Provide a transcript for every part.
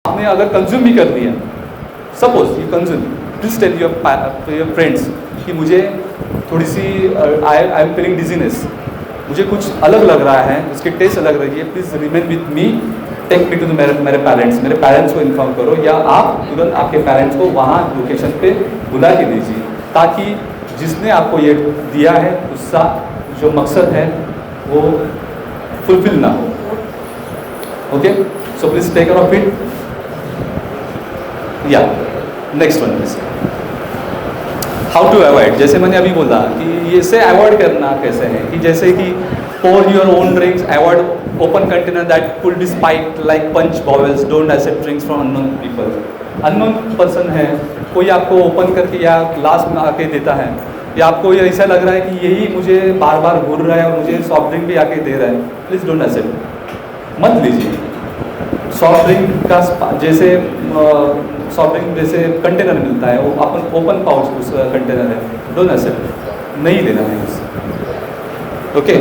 आपने अगर कंज्यूम भी कर लिया, suppose you consume, please tell your friends कि मुझे थोड़ी सी आई एम फीलिंग डिजीनेस, मुझे कुछ अलग लग रहा है, उसकी टेस्ट अलग रही है, please remain with me, take me to मेरे पेरेंट्स को इन्फॉर्म करो, या आप तुरंत आपके पेरेंट्स को वहाँ लोकेशन पे बुला के दीजिए, ताकि जिसने आपको ये दिया है उसका जो मकसद है वो फुलफिल ना हो। Okay, so please take care of it. या next one please, how to avoid, जैसे मैंने अभी बोला कि ये से अवॉइड करना कैसे है, कि जैसे कि pour your own drinks, avoid open container that could be spiked like punch bowls, don't accept drinks from unknown people। Unknown person है, कोई आपको ओपन करके या ग्लास में आके देता है, या आपको ये ऐसा लग रहा है कि यही मुझे बार बार घूर रहा है और मुझे सॉफ्ट ड्रिंक भी आके दे रहा है, प्लीज़ डोंट एक्सेप्ट, मत लीजिए। सॉफ्ट ड्रिंक का जैसे सॉफ्ट ड्रिंक जैसे कंटेनर मिलता है, वो अपन ओपन पाउच उस कंटेनर है, डोंट एक्सेप्ट, नहीं देना है उसे। Okay,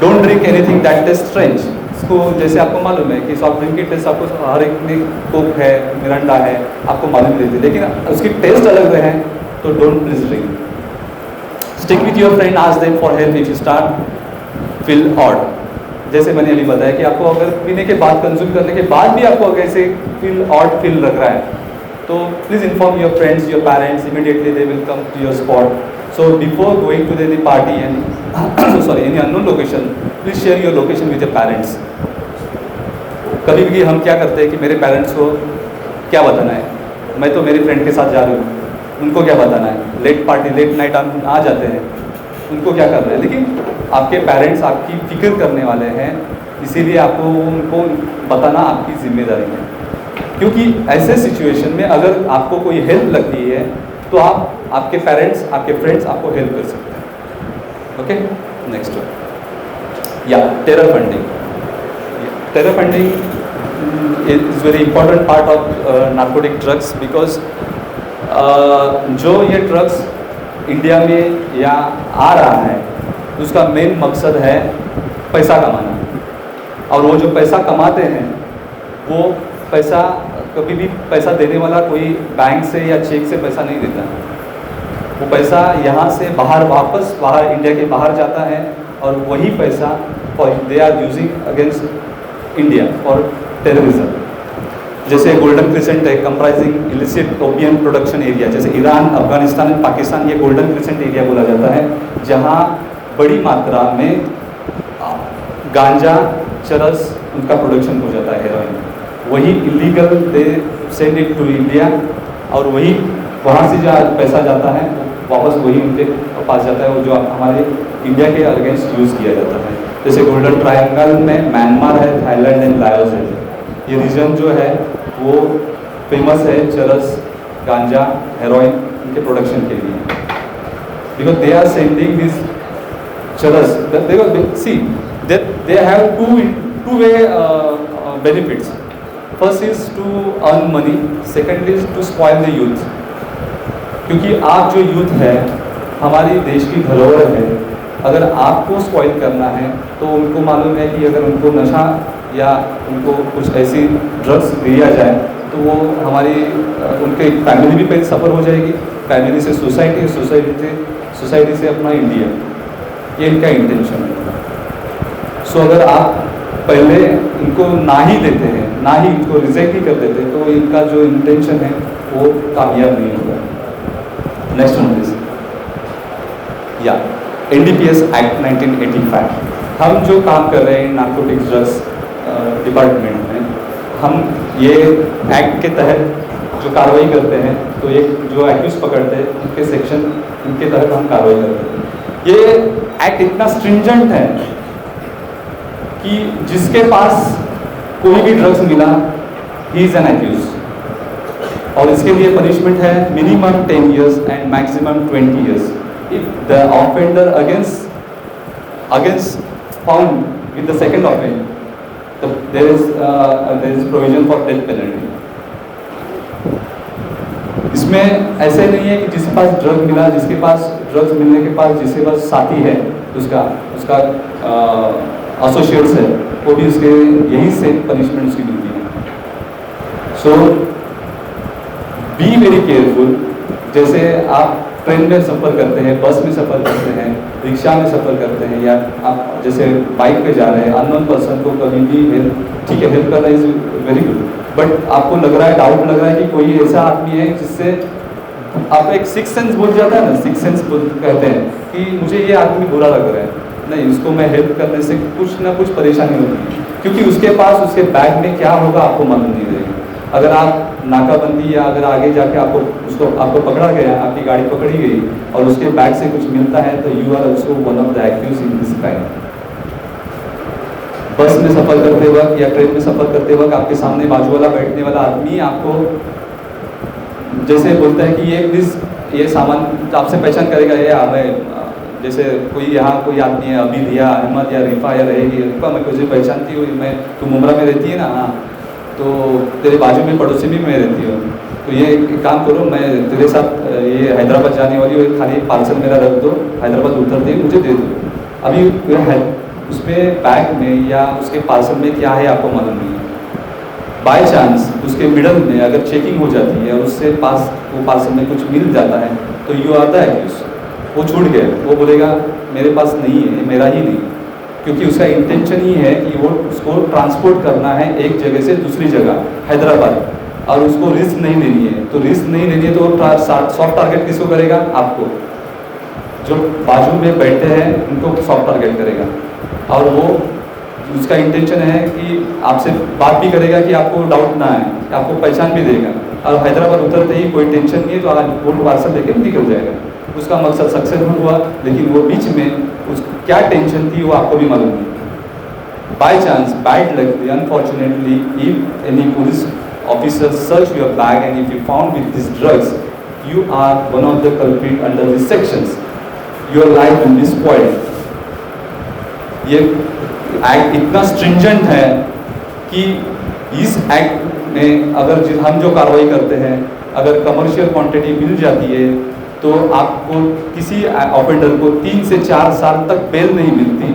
don't drink anything that taste strange. इसको जैसे आपको मालूम है कि सॉफ्ट ड्रिंक की टेस्ट आपको हर एक में कोक है, मिरांडा है, आपको मालूम रहती है, लेकिन उसकी टेस्ट अलग है, तो don't please drink. Stick with your friend, ask them for help if you start feel odd. जैसे मैंने अभी बताया कि आपको अगर पीने के बाद, कंज्यूम करने के बाद भी आपको अगर ऐसे फील लग रहा है, तो please inform your friends, your parents, immediately they will come to your spot. So before going to the party and sorry any unknown location, please share your location with your parents। कभी भी हम क्या करते हैं कि मेरे parents को क्या बताना है, मैं तो मेरे फ्रेंड के साथ जा रही हूँ, उनको क्या बताना है, लेट पार्टी लेट नाइट हम आ जाते हैं, उनको क्या कर रहे हैं, लेकिन आपके पेरेंट्स आपकी फिक्र करने वाले हैं, इसीलिए आपको उनको बताना आपकी जिम्मेदारी है। क्योंकि ऐसे सिचुएशन में अगर आपको कोई हेल्प लगती है तो आपके पेरेंट्स, आपके फ्रेंड्स आपको हेल्प कर सकते हैं। ओके, नेक्स्ट वन, या terror funding. Terror funding is very important part of narcotic drugs, because जो ये ड्रग्स इंडिया में या आ रहा है उसका मेन मकसद है पैसा कमाना, और वो जो पैसा कमाते हैं वो पैसा कभी भी पैसा देने वाला कोई बैंक से या चेक से पैसा नहीं देता, वो पैसा यहाँ से बाहर वापस बाहर इंडिया के बाहर जाता है, और वही पैसा they are using against India for terrorism. जैसे गोल्डन क्रिसेंट है, comprising illicit opium production area, जैसे ईरान, अफगानिस्तान, पाकिस्तान, ये गोल्डन क्रिसेंट एरिया बोला जाता है, जहाँ बड़ी मात्रा में गांजा, चरस उनका प्रोडक्शन हो जाता है, हेरोइन, वही illegal they send it to India, और वही वहाँ से जो पैसा जाता है वापस वही उनके पास जाता है, वो जो हमारे इंडिया के अगेंस्ट यूज़ किया जाता है। जैसे गोल्डन ट्रायंगल में म्यांमार है, थाईलैंड एंड लाओस है, ये रीजन जो है वो फेमस है चरस, गांजा, हेरोइन इनके प्रोडक्शन के लिए, because they are sending this charas, देखो see they have two way benefits. First is to earn money, second is to spoil the youth, क्योंकि आप जो यूथ है हमारी देश की धरोहर है, अगर आपको स्पॉइल करना है तो उनको मालूम है कि अगर उनको नशा या उनको कुछ ऐसी ड्रग्स दिया जाए तो वो हमारी उनके फैमिली भी पहले सफ़र हो जाएगी, फैमिली से सोसाइटी, सोसाइटी से अपना इंडिया, ये इनका इंटेंशन है। सो अगर आप पहले इनको ना ही देते हैं, ना ही इनको रिजेक्ट ही कर देते हैं, तो इनका जो इंटेंशन है वो कामयाब नहीं होगा। नेक्स्ट वन प्लीज, या NDPS एक्ट 1985। हम जो काम कर रहे हैं नार्कोटिक्स ड्रग्स डिपार्टमेंट में, हम ये एक्ट के तहत जो कार्रवाई करते हैं, तो एक जो एक्यूज पकड़ते हैं उनके सेक्शन, उनके तहत हम कार्रवाई करते हैं। ये एक्ट इतना स्ट्रिंजेंट है कि जिसके पास कोई भी ड्रग्स मिला, ही इज एन एक्यूज, और इसके लिए पनिशमेंट है minimum 10 years and maximum 20 years if the offender against found with the second offense, so there is provision for death penalty। इसमें ऐसे नहीं है कि जिसके पास ड्रग मिला, जिसके पास ड्रग्स मिलने के पास जिसके पास साथी है, उसका एसोसिएट्स है, वो भी उसके यही से पनिशमेंट उसकी मिलती है। सो बी वेरी केयरफुल। जैसे आप ट्रेन में सफ़र करते हैं, बस में सफ़र करते हैं, रिक्शा में सफ़र करते हैं, या आप जैसे बाइक पे जा रहे हैं, अननोन पर्सन को कभी भी हेल्प, ठीक है हेल्प करना इज़ वेरी गुड, बट आपको लग रहा है, डाउट लग रहा है कि कोई ऐसा आदमी है जिससे आप एक सिक्स सेंस बोल जाता है ना, सिक्स सेंस कहते हैं कि मुझे ये आदमी बुरा लग रहा है, नहीं उसको मैं हेल्प करने से कुछ ना कुछ परेशानी होती है, क्योंकि उसके पास उसके बैग में क्या होगा आपको मालूम नहीं रहेगा। अगर आप नाकाबंदी या अगर आगे जाके आपको पकड़ा गया, आपकी गाड़ी पकड़ी गई और उसके बैग से कुछ मिलता है, तो you are also one of the accused in this crime. Bus में सफ़र करते वक्त या ट्रेन में सफ़र करते वक्त आपके सामने बाजू वाला बैठने वाला आदमी आपको जैसे बोलता है कि ये प्लीज़ ये सामान आपसे पहचान करेगा, ये हमें जैसे कोई यहाँ कोई आदमी है, अबिद या अहमद या रिफा या रहेगी, रिफा मैं तुझे पहचानती हूँ, मैं तुम उमरा में रहती है ना, हाँ तो तेरे बाजू में पड़ोसी में मैं रहती हूँ, तो ये एक काम करो, मैं तेरे साथ ये हैदराबाद जाने वाली हूँ, खाली पार्सल मेरा रख दो, हैदराबाद उतरते ही मुझे दे दो। अभी उसमें बैग में या उसके पार्सल में क्या है आपको मालूम नहीं है, बाय चांस उसके मिडल में अगर चेकिंग हो जाती है और उससे वो पार्सल में कुछ मिल जाता है, तो यू आता है कि वो छूट गए, वो बोलेगा मेरे पास नहीं है, मेरा ही नहीं, क्योंकि उसका इंटेंशन ही है कि वो उसको ट्रांसपोर्ट करना है एक जगह से दूसरी जगह, हैदराबाद, और उसको रिस्क नहीं लेनी है। तो रिस्क नहीं लेनी है तो सॉफ्ट टारगेट किसको करेगा? आपको, जो बाजू में बैठे हैं उनको सॉफ्ट टारगेट करेगा, और वो उसका इंटेंशन है कि आपसे बात भी करेगा कि आपको डाउट ना आए, आपको पहचान भी देगा, और हैदराबाद उतरते ही कोई टेंशन नहीं है तो आज वो पार्सल लेके निकल जाएगा। उसका मकसद सक्सेसफुल हुआ, लेकिन वो बीच में उस क्या टेंशन थी वो आपको भी मालूम नहीं। By chance, bad luck, unfortunately, if any police officer search your bag and if you found with this drugs, you are one of the culprit under these sections. Your life will be spoiled. ये act इतना stringent है कि इस act में अगर हम जो कार्रवाई करते हैं, अगर कमर्शियल क्वांटिटी मिल जाती है तो आपको किसी ऑफेंडर को 3 से 4 साल तक बेल नहीं मिलती,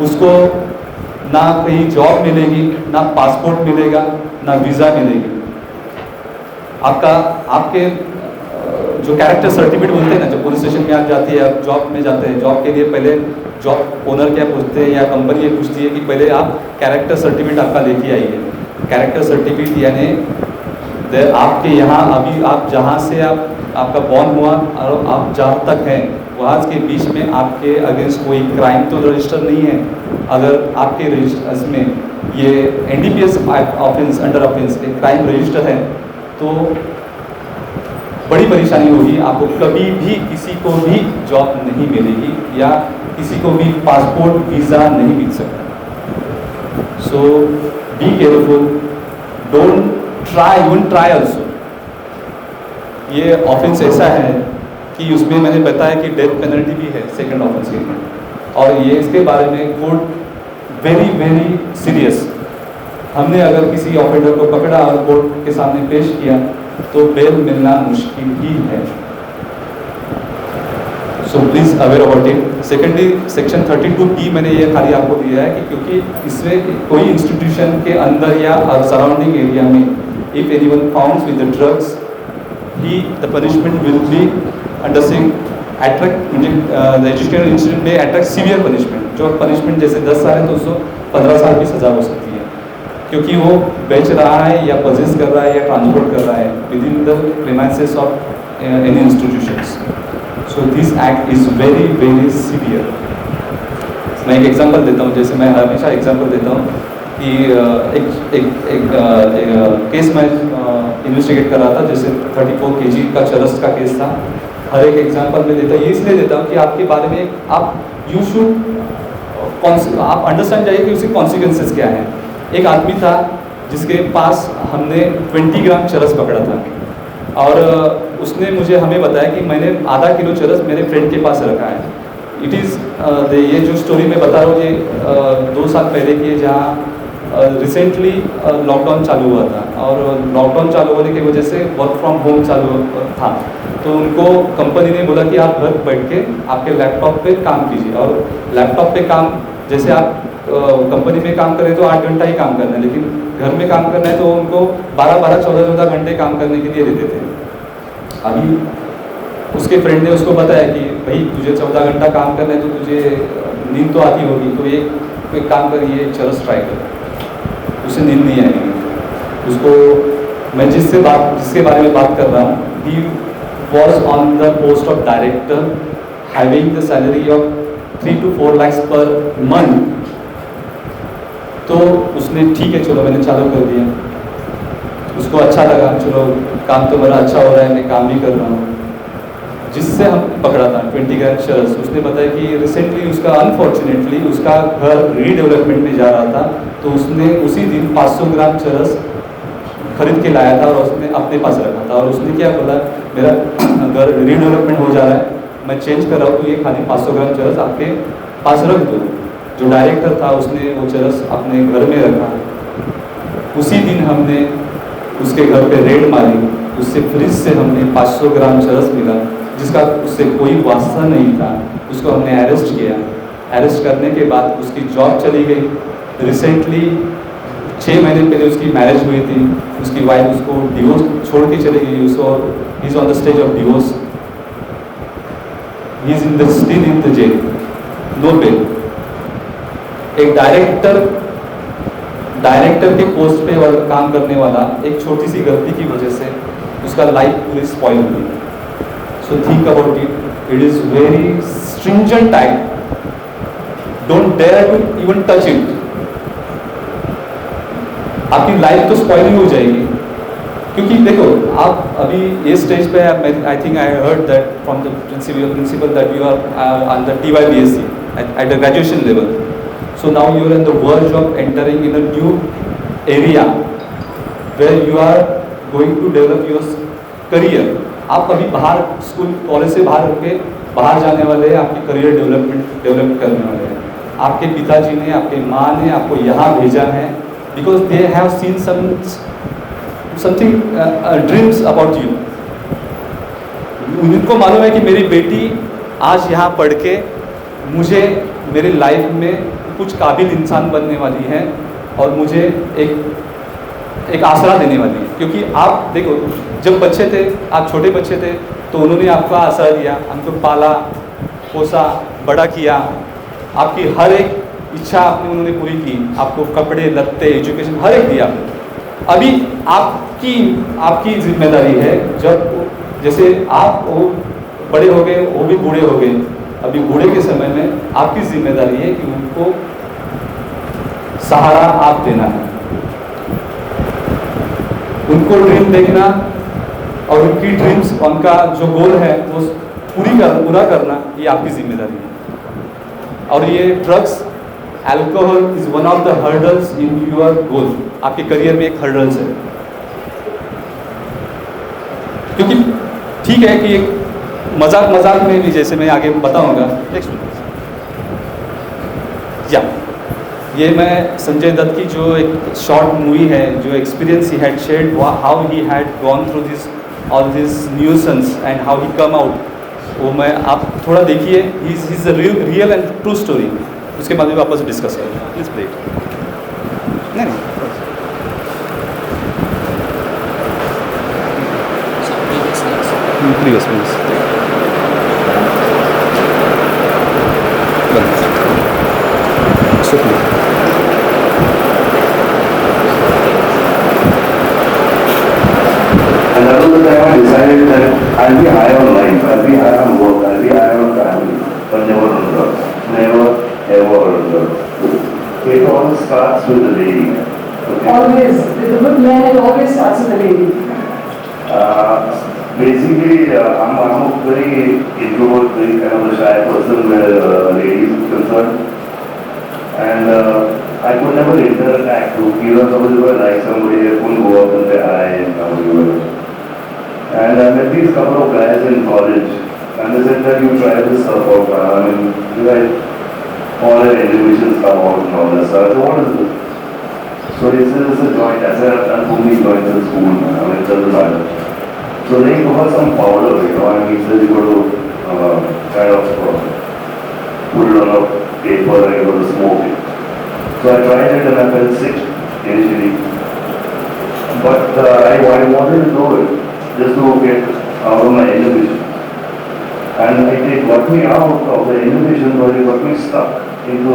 उसको ना कहीं जॉब मिलेगी, ना पासपोर्ट मिलेगा, ना वीज़ा मिलेगी। आपके जो कैरेक्टर सर्टिफिकेट बोलते हैं ना, जब पुलिस स्टेशन में आप जाती है, आप जॉब में जाते हैं, जॉब के लिए पहले जॉब ओनर क्या पूछते हैं या कंपनी ये पूछती है कि पहले आप कैरेक्टर सर्टिफिकेट आपका लेके आइए। कैरेक्टर सर्टिफिकेट यानी आपके यहाँ अभी आप जहाँ से आपका बॉर्न हुआ और आप जहाँ तक हैं वहाँ के बीच में आपके अगेंस्ट कोई क्राइम तो रजिस्टर नहीं है। अगर आपके रजिस्टर में ये NDPS offence, under offence crime register है तो बड़ी परेशानी होगी, आपको कभी भी किसी को भी जॉब नहीं मिलेगी या किसी को भी पासपोर्ट वीज़ा नहीं मिल सकता। So be careful, don't try, even try also. ये ऑफेंस ऐसा है कि उसमें मैंने बताया कि डेथ पेनल्टी भी है सेकंड ऑफेंस के लिए, और ये इसके बारे में कोर्ट वेरी वेरी सीरियस। हमने अगर किसी ऑफेंडर को पकड़ा और कोर्ट के सामने पेश किया तो बेल मिलना मुश्किल ही है। So please aware about it. Secondly, section 32B मैंने ये खाली आपको दिया है कि क्योंकि इसमें कोई इंस्टीट्यूशन के अंदर या सराउंडिंग एरिया में if anyone found with the drugs, he the punishment will be under attract, म्हणजे एजुकेशनल इंस्टीट्यूट में अट्रैक्ट सीवियर पनिशमेंट। जो पनिशमेंट जैसे 10 साल है तो उसको 15 साल की सजा हो सकती है, क्योंकि वो बेच रहा है या पजेस कर रहा है या ट्रांसपोर्ट कर रहा है with in the premises of any institutions. So this act is very very severe. मैं एक एग्जांपल देता हूँ, जैसे मैं हमेशा एग्जांपल देता हूँ कि एक केस मैं इन्वेस्टिगेट कर रहा था, जैसे 34 kg का चरस का केस था। हर एक एग्जांपल में देता हूँ, ये इसलिए देता हूँ कि आपके बारे में आप यू शुड आप अंडरस्टैंड जाइए कि उसके कॉन्सिक्वेंसेस क्या हैं। एक आदमी था जिसके पास हमने 20 ग्राम चरस पकड़ा था, और उसने हमें बताया कि मैंने आधा किलो चरस मेरे फ्रेंड के पास रखा है। इट इज़ ये जो स्टोरी मैं बता रहा हूँ ये 2 साल पहले की है, जहाँ रिसेंटली लॉकडाउन चालू हुआ था, और लॉकडाउन चालू होने की वजह से वर्क फ्रॉम होम चालू था। तो उनको कंपनी ने बोला कि आप घर बैठ के आपके लैपटॉप पे काम कीजिए, और लैपटॉप पे काम जैसे आप कंपनी में काम करें तो 8 घंटा ही काम करना है, लेकिन घर में काम करना है तो उनको 12-12, 14-14 घंटे काम करने के लिए देते थे। अभी उसके फ्रेंड ने उसको बताया कि भाई तुझे 14 घंटा काम करना है तो तुझे नींद तो आती होगी, तो एक काम कर, ये चरस ट्राई कर, उसे नींद नहीं आएगी। उसको मैं जिसके बारे में बात कर रहा हूँ, he was on the post of director, having the salary of 3 to 4 lakhs per month. तो उसने ठीक है चलो मैंने चालू कर दिया, उसको अच्छा लगा, चलो काम तो मेरा अच्छा हो रहा है, मैं काम भी कर रहा हूँ। जिससे हम पकड़ा था 20 ग्राम चरस, उसने बताया कि रिसेंटली उसका अनफॉर्चुनेटली उसका घर रीडेवलपमेंट में जा रहा था, तो उसने उसी दिन 500 ग्राम चरस खरीद के लाया था और उसने अपने पास रखा था। और उसने क्या बोला, मेरा घर रीडेवलपमेंट हो जा रहा है, मैं चेंज कर रहा हूँ, तो ये खाली 500 ग्राम चरस आपके पास रख दो। जो डायरेक्टर था उसने वो चरस अपने घर में रखा। उसी दिन हमने उसके घर पे रेड मारी, उससे फ्रिज से हमने 500 ग्राम चरस मिला, जिसका उससे कोई वास्ता नहीं था। उसको हमने अरेस्ट किया। अरेस्ट करने के बाद उसकी जॉब चली गई। रिसेंटली 6 महीने पहले उसकी मैरिज हुई थी, उसकी वाइफ उसको डिवोर्स छोड़ के चली गई, उसको he is on the stage of divorce, he is still in the jail, no bail. एक डायरेक्टर के पोस्ट पे और काम करने वाला एक छोटी सी गलती की वजह से उसका लाइफ पूरी स्पॉइल हुई। So think about it is very stringent type, don't dare to even touch it. आपकी लाइफ तो स्पॉइल ही हो जाएगी, क्योंकि देखो आप अभी ये स्टेज पे, I think I heard that from the principal that you are on the TYBSc at the graduation level. So now you are on the verge of entering in a new area where you are going to develop your career. आप अभी बाहर school college से बाहर जाने वाले हैं, आपकी career develop करने वाले हैं। आपके पिताजी ने, आपके माँ ने आपको यहाँ भेजा है because they have seen something dreams about you. उनको मालूम है कि मेरी बेटी आज यहाँ पढ़ के मुझे मेरी लाइफ में कुछ काबिल इंसान बनने वाली है और मुझे एक आसरा देने वाली है। क्योंकि आप देखो, जब बच्चे थे, आप छोटे बच्चे थे, तो उन्होंने आपका आसरा दिया, हमको पाला पोसा बड़ा किया, आपकी हर एक इच्छा आपने उन्होंने पूरी की, आपको कपड़े लत्ते एजुकेशन हर एक दिया। अभी आपकी जिम्मेदारी है, जब जैसे आप वो बड़े हो गए, वो भी बूढ़े हो गए, अभी बूढ़े के समय में आपकी जिम्मेदारी है कि उनको सहारा आप देना है, उनको ड्रीम देखना और उनकी ड्रीम्स, उनका जो गोल है वो पूरा करना, ये आपकी जिम्मेदारी है। और ये drugs, alcohol is one of the hurdles in your goal. आपके करियर में एक हर्डल्स है, क्योंकि ठीक है कि एक मजाक में भी, जैसे मैं आगे बताऊंगा नेक्स्ट या ये मैं संजय दत्त की जो एक शॉर्ट मूवी है, जो experience he had shared, how he had gone through this all this nuisance and how he come out, वो मैं आप थोड़ा देखिए, he is a real and true story. उसके बाद में वापस डिस्कस करेंगे। प्लीज प्ले नहीं please please And that was the time I decided that I'll be high on life, I'll be high on work, I'll be high on family, but never on drugs. Never, ever on drugs. It all starts with the lady. Okay? Always. The good man, it always starts with the lady. Basically, I'm a very introvert, very kind of a shy person where ladies are concerned. And I could never interact to feel somebody who like somebody, I couldn't go up and say hi and come over. And I met these couple of guys in college, and they said that you try this stuff out. I mean, you guys, all your inhibitions come out and all this. So I said, what is this? So he said, it's a joint. I said, I've done too many joints in school, man. I mean, it doesn't matter. So then he took out some powder, and he said, you got to kind of put it on a paper and able to smoke it. So I tried it and I felt sick initially. But I wanted to do it just to get out of my inhibition. And it got me out of the inhibition, but it got me stuck into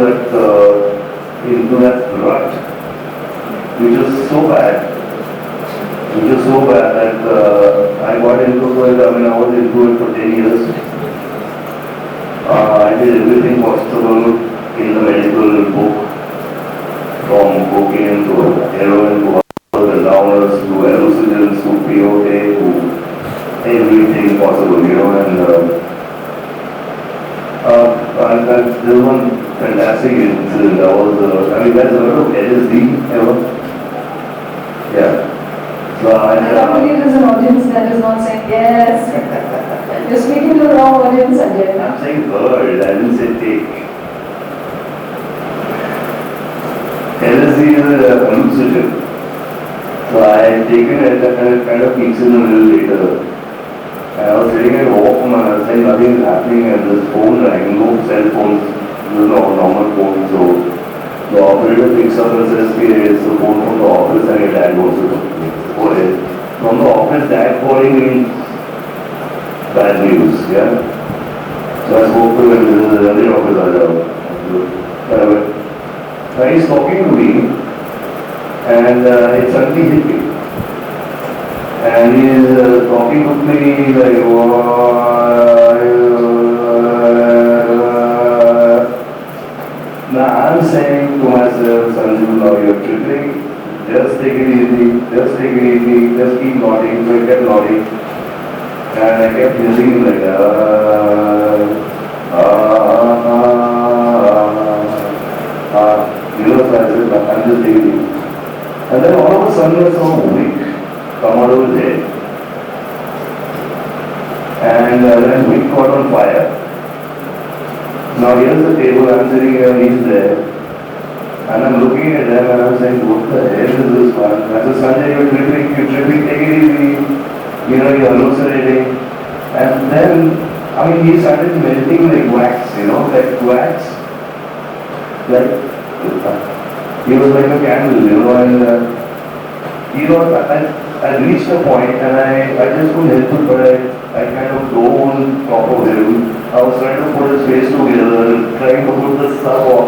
that rut, which was so bad. Which was so bad that I got into it. I mean, I was into it for 10 years. I did everything possible in the medical book, from cocaine to heroin to the downers to hallucinogens to peyote to everything possible, and there was one fantastic incident. That was, I mean, there's a lot of LSD ever. Yeah. So I can't believe there's an audience that is not saying yes. You're speaking to the wrong audience again. I'm saying heard, I didn't say take. LSD is a hallucinogen. So I had taken it and it kind of kicks in a little later. And I was sitting at home and I was saying nothing is happening and this phone rang, no cell phones, no normal phone. So the operator picks up and says, "Hey, it's the phone from the office," and your dad goes to from the office, dad calling means bad news, yeah. So I spoke to him, this is another office, and he's talking to me, and it suddenly hit me. And he's talking to me like, now I'm saying to myself, Sanju, now you're tripping, just take it easy, just keep nodding. So I kept nodding. And I kept using like, so I said, I'm just taking it. And then all of a sudden I saw a wick come out of his head. And then wick caught on fire. Now here's the table, I'm sitting here, he's there. And I'm looking at them and I'm saying, what the hell is this one? I said, Sanjay, you're tripping, take it easy. You're hallucinating. And then, I mean, he started melting like wax, like wax. Like, he was like a candle, and, I reached a point and I just couldn't help it, but I kind of dove on top of him. I was trying to put his face together, trying to put the stuff off.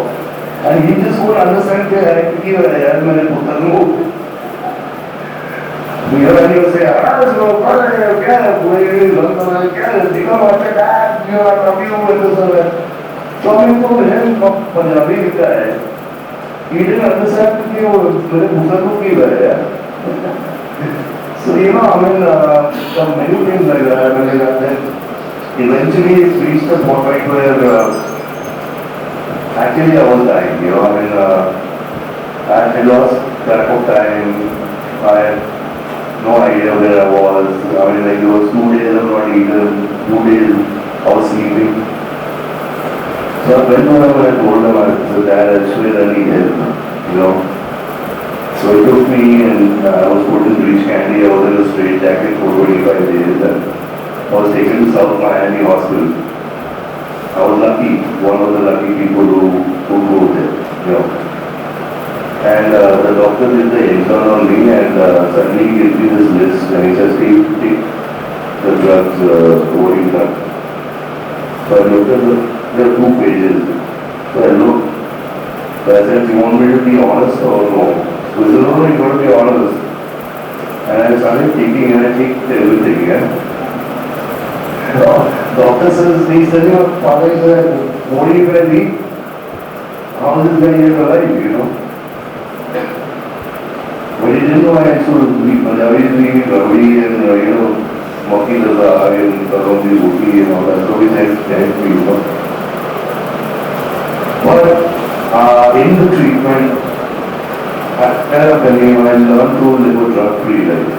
And he just couldn't understand that and he was saying, and he was saying, so I told him, Punjabi guy, he didn't understand that he was so, many things like that. Eventually it reached a point where actually I was dying, I had lost track of time. I had no idea where I was. There was 2 days of not eaten, 2 days I was sleeping. So I went home and I told him, I said, Dad, I need help, So he took me and I was put in breech candy. I was in a straight jacket for 25 days and I was taken to South Miami Hospital. I was lucky, one of the lucky people who go there, And the doctor did the exam on me and suddenly he gave me this list and he says, take the drugs, worry drug. So I looked at there are 2 pages. So I looked. So I said, do you want me to be honest or no? So he said, no, you got to be honest. And I started taking and I take everything, Doctor says, he said, your father is what are you going to eat? How is this guy yet alive, But he didn't know I used to be Punjabi, Ravi and, Maki Dazar and Karondi Bhuti and all that. So he said, thank you, But in the treatment, I learned to live a drug-free life.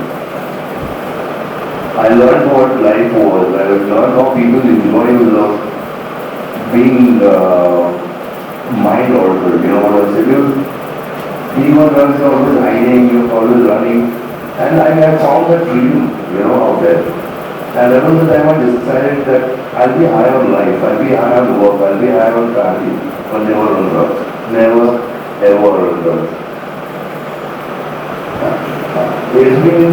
I learned what life was. I learned how people enjoy without being mind-altered. You know what I'm saying? People are always hiding, you're always running. And I found that freedom, out there. And that was the time I decided that I'll be high on life, I'll be high on work, I'll be high on family. but never on drugs. Never, ever on drugs. It's been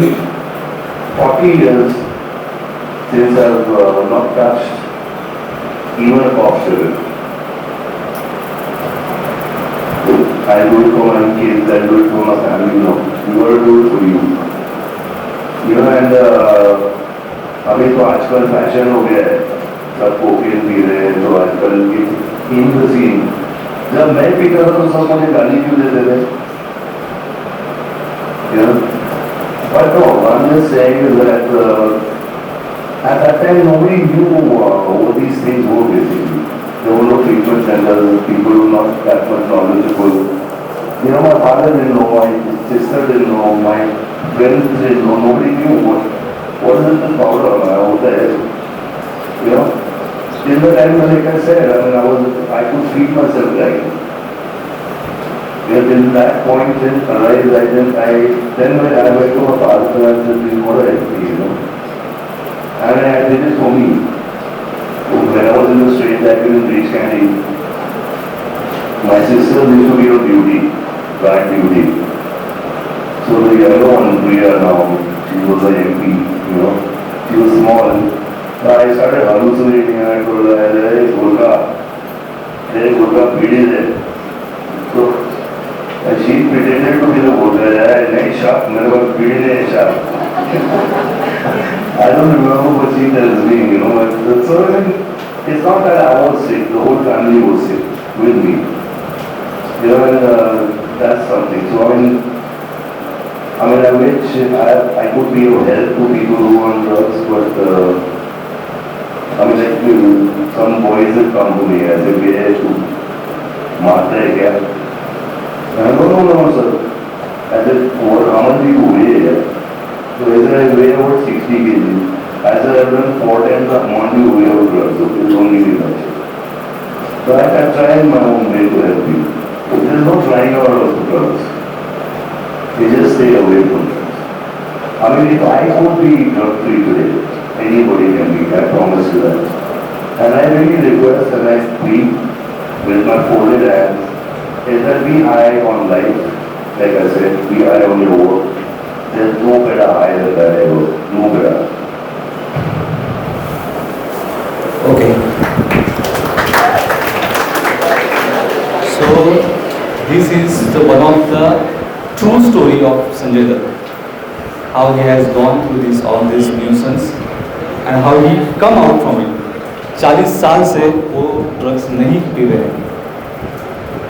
40 years since I've not touched even a cough syrup. I do it for my kids, I do it for my family, no. You got to do it for you. You know, and अभी तो आजकल fashion हो गया है, सब cocaine P रहे हैं, तो आजकल इन द सीन जब मैं पीता था तो सब मुझे गाली क्यों देते थे? You know? But no, I'm just saying that at that time nobody knew what these things were basically. There were no treatment centers, people were not that much knowledgeable. You know, my father didn't know, my sister didn't know, my parents didn't know, nobody knew what is this powder out there. You know, till the time, like I said, I mean, I could feed myself right. Till that point, then when I went to my father, I said, please, what do I do, you know? And I did it for me. When I was in the street, I couldn't reach candy. My sister used to be on duty, back duty. So the younger one, Priya now, she was a MP, you know. She was small. So I started hallucinating and I told her, hey, Gurkha, Pidi there. So she pretended to be the Gurkha. Hey, sharp, mere paas Pidi nahi hai, sharp. I don't remember what she tells me, you know. But so it's not that I was sick, the whole family was sick with me. You know, and that's something. So I wish I could be of help to people who are on drugs, but some boys have come to me as if they have to marte hai kya? No, sir. As if, how much do you weigh? So as I weigh about 60 kg. As I have done 4 times the amount you weigh of drugs, so it's only me much. So I can try in my own way to help you. There is no trying out of drugs. You just stay away from drugs. I mean, if I could be drug free today, anybody can be, I promise you that. And I really request and I plead with my folded hands is that be high on life, like I said, be high on your work. There's no better high than that ever, no better. Okay. So this is one of the true story of Sanjay Dutt. How he has gone through all this nuisance and how he come out from it. 40 साल से वो drugs नहीं P रहे हैं,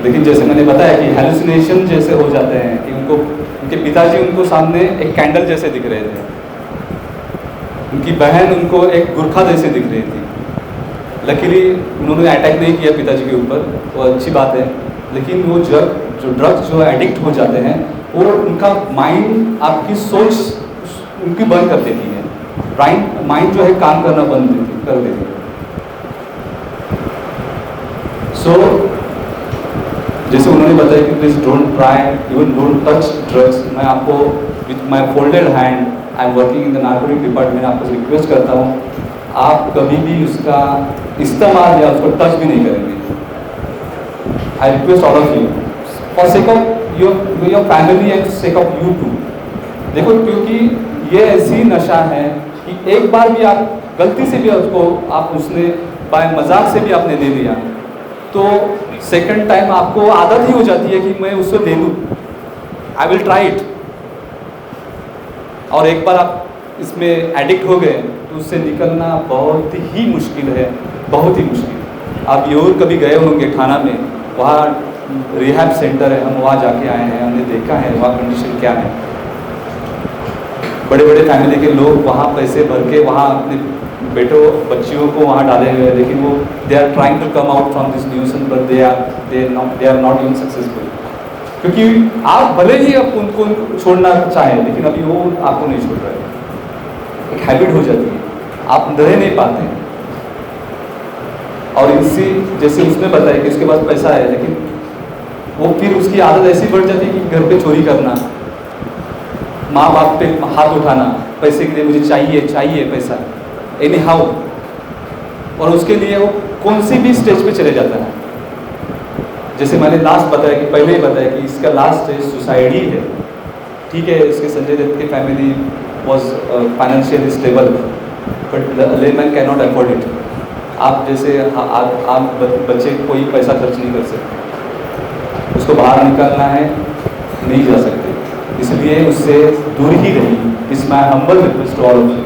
लेकिन जैसे मैंने बताया कि हेलुसिनेशन जैसे हो जाते हैं कि उनके पिताजी उनको सामने एक कैंडल जैसे दिख रहे थे, उनकी बहन उनको एक गुरखा जैसे दिख रही थी. लकीली उन्होंने अटैक नहीं किया पिताजी के ऊपर, वो अच्छी बात है, लेकिन वो जो ड्रग्स जो एडिक्ट हो जाते हैं वो उनका माइंड, आपकी सोच उनकी बंद कर देती है. माइंड जो है काम करना बंद कर देती है. सो जैसे उन्होंने बताया कि please don't try, even don't touch drugs. मैं आपको with my folded hand, I am working in the narcotic department, आपको रिक्वेस्ट करता हूँ आप कभी भी उसका इस्तेमाल या उसको टच भी नहीं करेंगे. I request all of you for sake of your family and sake of you too. देखो, क्योंकि ये ऐसी नशा है कि एक बार भी आप गलती से भी उसको उसने बाय मजाक से भी आपने दे दिया तो सेकंड टाइम आपको आदत ही हो जाती है कि मैं उसको दे दूँ, आई विल ट्राई इट. और एक बार आप इसमें एडिक्ट हो गए तो उससे निकलना बहुत ही मुश्किल है, बहुत ही मुश्किल. आप यूर कभी गए होंगे थाना में, वहाँ रिहैब सेंटर है, हम वहाँ जाके आए हैं, हमने देखा है वहाँ कंडीशन क्या है. बड़े बड़े फैमिली के लोग वहाँ पैसे भर के वहाँ अपने बेटों बच्चियों को वहाँ डाले हुए हैं, लेकिन वो they are trying to come out from this nuisance but they are not even successful. क्योंकि आप भले ही आप उनको छोड़ना चाहें, लेकिन अभी वो आपको नहीं छोड़ रहे. एक हैबिट हो जाती है, आप रह नहीं पाते हैं. और इसी जैसे उसने बताया कि उसके पास पैसा है, लेकिन वो फिर उसकी आदत ऐसी बढ़ जाती है कि घर पे चोरी करना, माँ बाप पे हाथ उठाना, पैसे के लिए मुझे चाहिए पैसा एनी हाउ. और उसके लिए वो कौन सी भी स्टेज पे चले जाता है. जैसे मैंने लास्ट बताया कि पहले ही बताया कि इसका लास्ट स्टेज सुसाइड ही है। ठीक है, इसके संजय दत्त की family was financially stable, but layman can not afford it. आप जैसे आप बच्चे कोई पैसा खर्च नहीं कर सकते, उसको बाहर निकालना है, नहीं जा सकते, इसलिए उससे दूर ही रहिए। It's my humble request to all of you.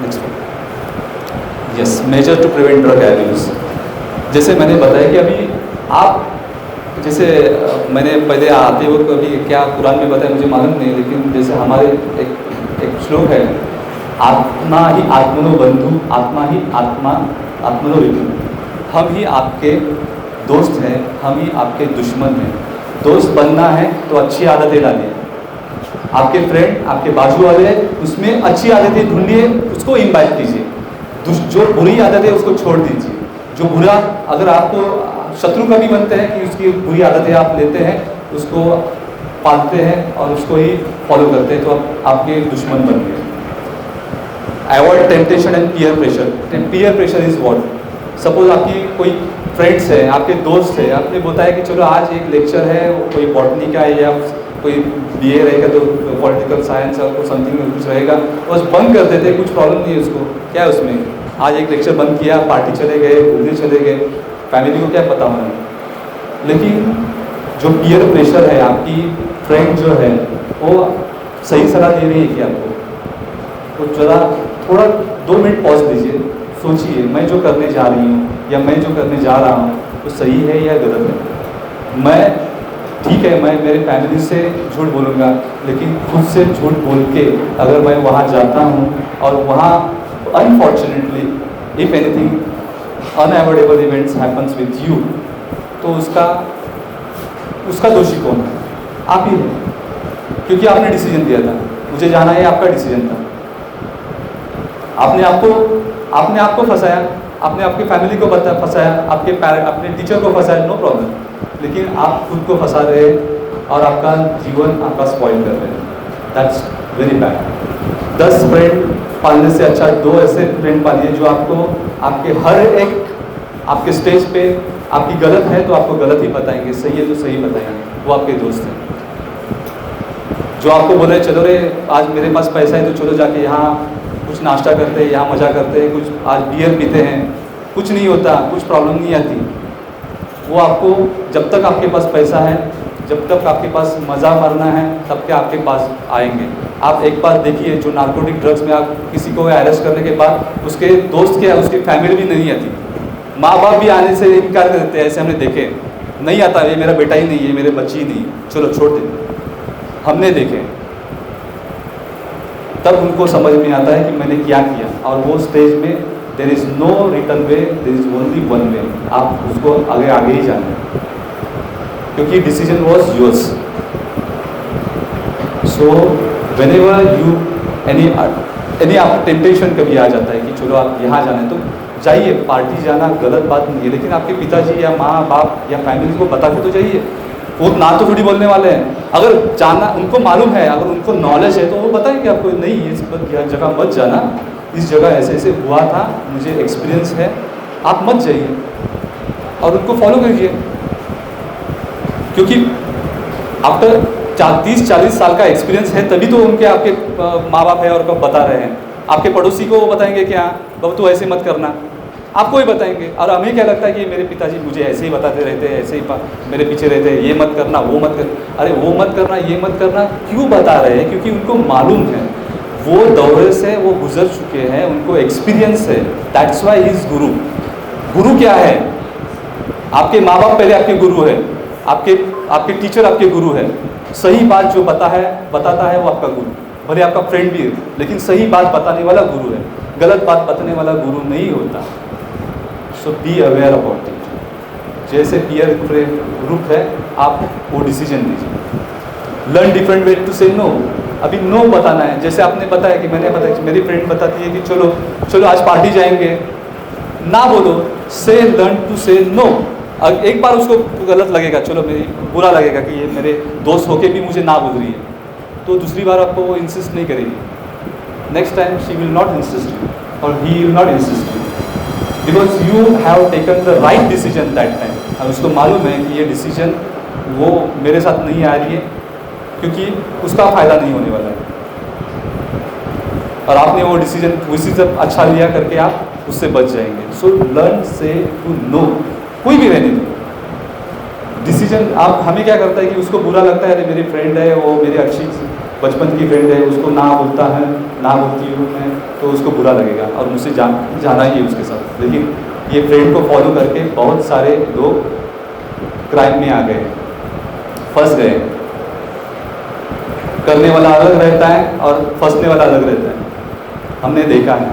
Next, yes, major to prevent drug abuse. जैसे मैंने बताया कि अभी आप जैसे मैंने पहले आते वक्त अभी क्या कुरान में बताया मुझे मालूम नहीं, लेकिन जैसे हमारे एक श्लोक है, आत्मा ही आत्मनो बंधु, आत्मा ही आत्मा आत्मनो विभु। हम ही आपके दोस्त हैं, हम ही आपके दुश्मन हैं। दोस्त बनना है तो अच्छी आदतें डालिए, आपके फ्रेंड आपके बाजू वाले उसमें अच्छी आदतें ढूंढिए, उसको इम्बाइब कीजिए। जो बुरी आदत है उसको छोड़ दीजिए। जो बुरा, अगर आपको शत्रु कभी बनते हैं कि उसकी बुरी आदतें आप लेते हैं, उसको पालते हैं और उसको ही फॉलो करते हैं, तो आपके दुश्मन बन गए। Avoid temptation and peer pressure. Peer pressure is what? Suppose आपकी कोई फ्रेंड्स है, आपके दोस्त है, आपने बताया कि चलो आज एक लेक्चर है, कोई बॉटनी का है या कोई बीए रहेगा तो पॉलिटिकल साइंस और कुछ समथिंग कुछ रहेगा, बस बंद कर देते, कुछ प्रॉब्लम नहीं है उसको, क्या है उसमें? आज एक लेक्चर बंद किया, पार्टी चले गए, घूमने चले गए, फैमिली को क्या पता होना। लेकिन जो पीयर प्रेशर है, आपकी फ्रेंड जो है वो सही सलाह दे रही है कि आपको, तो जरा थोड़ा 2 मिनट पॉज लीजिए, सोचिए मैं जो करने जा रही हूँ या मैं जो करने जा रहा हूँ वो सही है या गलत है। मैं ठीक है, मैं मेरे फैमिली से झूठ बोलूँगा, लेकिन खुद से झूठ बोल के अगर मैं वहाँ जाता हूँ और वहाँ unfortunately if anything unavoidable events happens with you, तो उसका दोषी कौन है? आप ही हैं, क्योंकि आपने डिसीजन दिया था, मुझे जाना है, आपका डिसीजन था। आपने आपको फंसाया, आपने आपकी फैमिली को फंसाया, अपने टीचर को फंसाया, नो प्रॉब्लम, लेकिन आप खुद को फंसा रहे हैं और आपका जीवन आपका स्पॉइल कर रहे हैं। That's very bad. 10 फ्रेंड पालने से अच्छा 2 ऐसे फ्रेंड पालिए जो आपको आपके हर एक आपके स्टेज पे आपकी गलत है तो आपको गलत ही बताएंगे, सही है तो सही बताएंगे, वो आपके दोस्त हैं। जो आपको बोले चलो रे आज मेरे पास पैसा है तो चलो जाके यहाँ कुछ नाश्ता करते हैं, यहाँ मज़ा करते हैं, कुछ आज बियर पीते हैं, कुछ नहीं होता, कुछ प्रॉब्लम नहीं आती, वो आपको जब तक आपके पास पैसा है, जब तक आपके पास मज़ा मारना है, तब के आपके पास आएंगे। आप एक बात देखिए, जो नार्कोटिक ड्रग्स में आप किसी को अरेस्ट करने के बाद उसके दोस्त क्या, उसकी फैमिली भी नहीं आती, माँ बाप भी आने से इनकार कर देते हैं। ऐसे हमने देखे, नहीं आता, ये मेरा बेटा ही नहीं है, मेरे बच्ची ही नहीं, चलो छोड़ दे, हमने देखे। तब उनको समझ में आता है कि मैंने क्या किया, और वो स्टेज में there is no return way, there is only one way. आप उसको आगे ही जाना, क्योंकि decision was yours. So whenever you any आप टेम्पटेशन कभी आ जाता है कि चलो आप यहाँ जाना है तो जाइए, पार्टी जाना गलत बात नहीं है, लेकिन आपके पिताजी या माँ बाप या फैमिली को बता के तो जाइए। वो ना तो थोड़ी बोलने वाले हैं, अगर जाना उनको मालूम है, अगर उनको नॉलेज है तो वो बताएंगे आपको, नहीं इस जगह मत जाना, इस जगह ऐसे ऐसे हुआ था, मुझे एक्सपीरियंस है, आप मत जाइए, और उनको फॉलो कीजिए। क्योंकि आफ्टर 30-40 साल का एक्सपीरियंस है तभी तो उनके आपके माँ बाप है और कब बता रहे हैं। आपके पड़ोसी को वो बताएंगे कि हाँ बाबू तू ऐसे मत करना, आपको ही बताएंगे। और हमें क्या लगता है कि मेरे पिताजी मुझे ऐसे ही बताते रहते हैं, ऐसे ही मेरे पीछे रहते हैं, ये मत करना वो मत कर, अरे वो मत करना ये मत करना क्यों बता रहे हैं? क्योंकि उनको मालूम है, वो दौरे से वो गुजर चुके हैं, उनको एक्सपीरियंस है। दैट्स वाई इज गुरु। गुरु क्या है? आपके माँ बाप पहले आपके गुरु है, आपके टीचर आपके गुरु है। सही बात जो बताता है वो आपका गुरु, भले आपका फ्रेंड भी है, लेकिन सही बात बताने वाला गुरु है, गलत बात बताने वाला गुरु नहीं होता। सो बी अवेयर अबाउट इट। जैसे पीयर ग्रुप है, आप वो डिसीजन लीजिए। लर्न डिफरेंट वे टू से नो। अभी नो बताना है, जैसे आपने बताया कि मैंने बताया कि मेरी फ्रेंड बताती है कि चलो आज पार्टी जाएंगे, ना बोलो, से लर्न टू से नो। एक बार उसको गलत लगेगा, चलो मेरी बुरा लगेगा कि ये मेरे दोस्त होके भी मुझे ना बोल रही है, तो दूसरी बार आपको वो इंसिस्ट नहीं करेगी। Next time she will not insist you और he will not insist you, because you have taken the right decision that time. अब उसको मालूम है कि ये डिसीजन वो मेरे साथ नहीं आ रही है क्योंकि उसका फ़ायदा नहीं होने वाला है, और आपने वो डिसीजन उसी से अच्छा लिया करके आप उससे बच जाएंगे। सो लर्न से टू नो, कोई भी रहने दो डिसीजन। आप हमें क्या करता है कि उसको बुरा लगता है, अरे मेरी फ्रेंड है, वो मेरी अच्छी बचपन की फ्रेंड है, उसको ना बोलता है, ना बोलती हूँ मैं, तो उसको बुरा लगेगा और मुझसे जाना ही है उसके साथ। लेकिन ये फ्रेंड को फॉलो करके बहुत सारे लोग क्राइम में आ गए, फंस गए। करने वाला अलग रहता है और फंसने वाला अलग रहता है, हमने देखा है।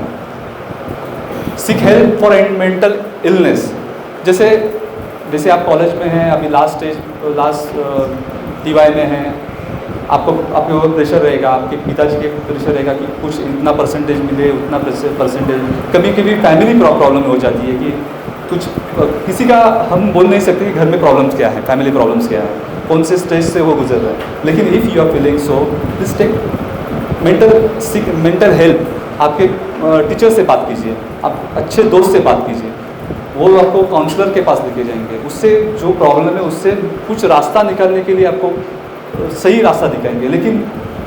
Seek help for mental illness, जैसे आप कॉलेज में हैं, अभी लास्ट TY में हैं, आपके ऊपर प्रेशर रहेगा, आपके पिताजी के प्रेशर रहेगा कि कुछ इतना परसेंटेज मिले, उतना परसेंटेज। कभी कभी फैमिली प्रॉब्लम हो जाती है कि कुछ किसी का हम बोल नहीं सकते कि घर में प्रॉब्लम्स क्या है, फैमिली प्रॉब्लम्स क्या है, कौन से स्टेज से वो गुजर रहा है। लेकिन if you are feeling so, please take mental help. आपके टीचर से बात कीजिए, आप अच्छे दोस्त से बात कीजिए, वो आपको काउंसलर के पास लेके जाएंगे, उससे जो प्रॉब्लम है उससे कुछ रास्ता निकालने के लिए आपको सही रास्ता दिखाएंगे। लेकिन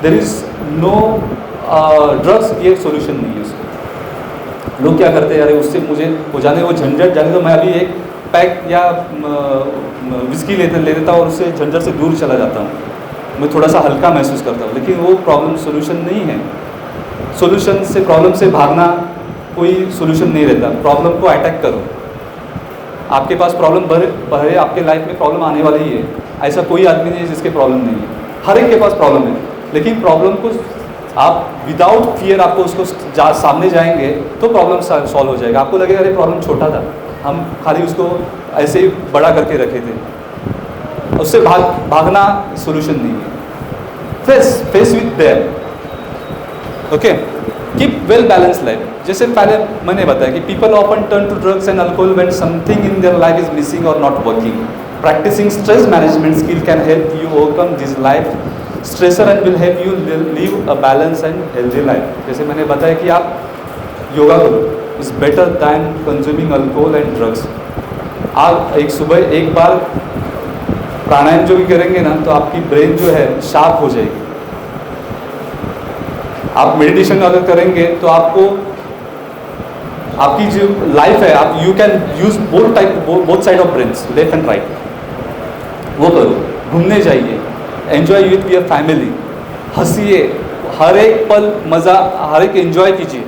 देयर इज़ नो ड्रग्स, ये सोल्यूशन नहीं है उसको। लोग क्या करते हैं, अरे उससे मुझे हो जाने, वो झंझट जाने तो मैं अभी एक पैक या विस्की ले लेता हूँ और उससे झंझट से दूर चला जाता हूँ, मैं थोड़ा सा हल्का महसूस करता हूँ। लेकिन वो प्रॉब्लम सोल्यूशन नहीं है। सोल्यूशन से, प्रॉब्लम से भागना कोई सोल्यूशन नहीं रहता। प्रॉब्लम को अटैक करो। आपके पास प्रॉब्लम भरे आपके लाइफ में प्रॉब्लम आने वाली ही है। ऐसा कोई आदमी नहीं है जिसके प्रॉब्लम नहीं है, हर एक के पास प्रॉब्लम है। लेकिन प्रॉब्लम को आप विदाउट फियर आपको उसको सामने जाएंगे तो प्रॉब्लम सॉल्व हो जाएगा। आपको लगेगा अरे प्रॉब्लम छोटा था, हम खाली उसको ऐसे ही बड़ा करके रखे थे, उससे भागना सोल्यूशन नहीं है। Face with there, okay. Keep well balance life. जैसे पहले मैंने बताया कि people often turn to drugs and alcohol when something in their life is missing और not working. Practising stress management skill can help you overcome this life stressor and will help you live a balance and healthy life. जैसे मैंने बताया कि आप योगा करो, is better than consuming alcohol and drugs. आप सुबह एक बार प्राणायाम जो भी करेंगे ना, तो आपकी ब्रेन जो है शार्प हो जाएगी। आप मेडिटेशन अगर करेंगे तो आपको आपकी जो लाइफ है, आप you can use both side of brains, left and right. वो करो, घूमने जाइए, एंजॉय विथ योर फैमिली, हंसिए, हर एक पल मज़ा, हर एक एंजॉय कीजिए,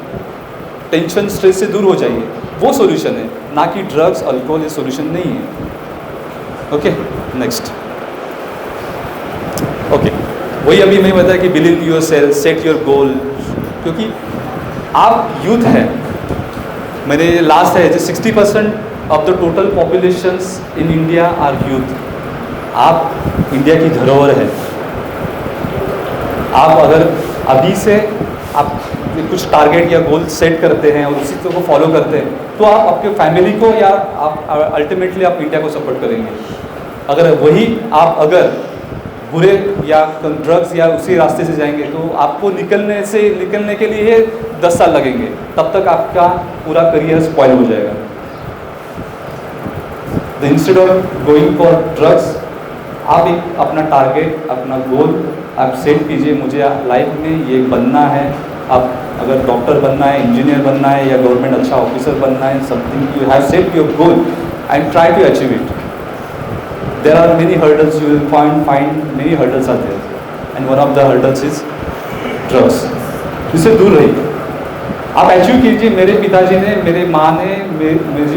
टेंशन स्ट्रेस से दूर हो जाइए। वो सॉल्यूशन है, ना कि ड्रग्स अल्कोहल, ये सॉल्यूशन नहीं है। Okay, next. ओके, वही अभी मैं बताया कि believe in yourself, set your goal, क्योंकि आप यूथ हैं। मैंने लास्ट है 60% of the total populations in India are youth. आप इंडिया की धरोहर है। आप अगर अभी से आप कुछ टारगेट या गोल सेट करते हैं और उसी को फॉलो करते हैं, तो आप आपके फैमिली को या आप अल्टीमेटली आप इंडिया को सपोर्ट करेंगे। अगर वही आप अगर बुरे या ड्रग्स या उसी रास्ते से जाएंगे तो आपको निकलने के लिए 10 साल लगेंगे, तब तक आपका पूरा करियर स्पॉइल हो जाएगा। तो instead of going for drugs, आप एक अपना टारगेट, अपना गोल आप सेट कीजिए। मुझे लाइफ में ये बनना है। आप अगर डॉक्टर बनना है, इंजीनियर बनना है या गवर्नमेंट अच्छा ऑफिसर बनना है, something you have set your goal and try to achieve it. There are many hurdles, you will find many hurdles are there, and one of the hurdles is drugs. इससे दूर रहिए। आप achieve कीजिए। मेरे पिताजी ने, मेरे माँ ने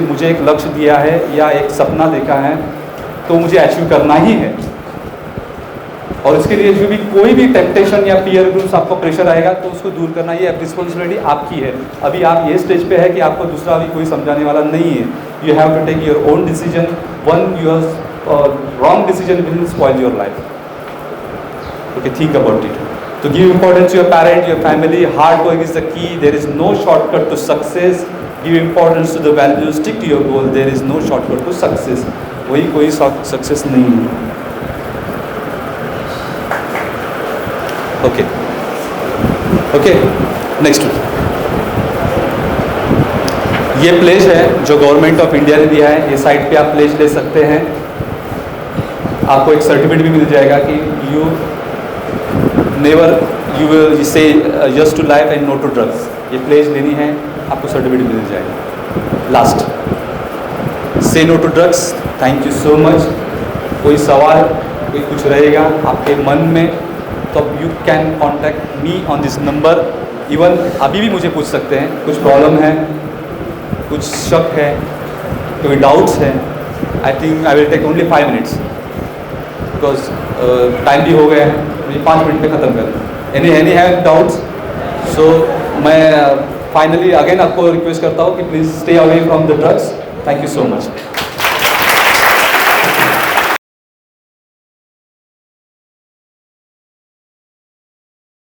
मुझे एक लक्ष्य दिया है या एक सपना देखा है, तो मुझे अचीव करना ही है। और इसके लिए जो भी कोई भी टेम्पटेशन या पीयर ग्रुप्स आपको प्रेशर आएगा तो उसको दूर करना, ये रिस्पॉन्सिबिलिटी आपकी है। अभी आप ये स्टेज पे है कि आपको दूसरा अभी कोई समझाने वाला नहीं है। You have to take your own decision. One your wrong decision will spoil your life. Okay, think about it. To give importance to your parent, your family, hard work is the key. There is no shortcut to success. Give importance to the values, stick to your goal. There is no shortcut to success. वही कोई success नहीं है। Okay, next. ये pledge है जो government of India ने दिया है, ये साइट पे आप प्लेज ले सकते हैं। आपको एक सर्टिफिकेट भी मिल जाएगा कि you never you will say yes to life and no to drugs. ये प्लेज लेनी है, आपको सर्टिफिकेट मिल जाएगा। Last, say no to drugs. Thank you so much. कोई सवाल, कोई कुछ रहेगा आपके मन में तो you can contact me on this number. Even अभी भी मुझे पूछ सकते हैं, कुछ प्रॉब्लम है, कुछ शक है, कोई डाउट्स है। I think I will take only 5 minutes because time भी हो गया है, मुझे 5 मिनट में ख़त्म करना। Any have doubts? सो मैं फाइनली अगेन आपको रिक्वेस्ट करता हूँ कि please stay away from the drugs. Thank you so much.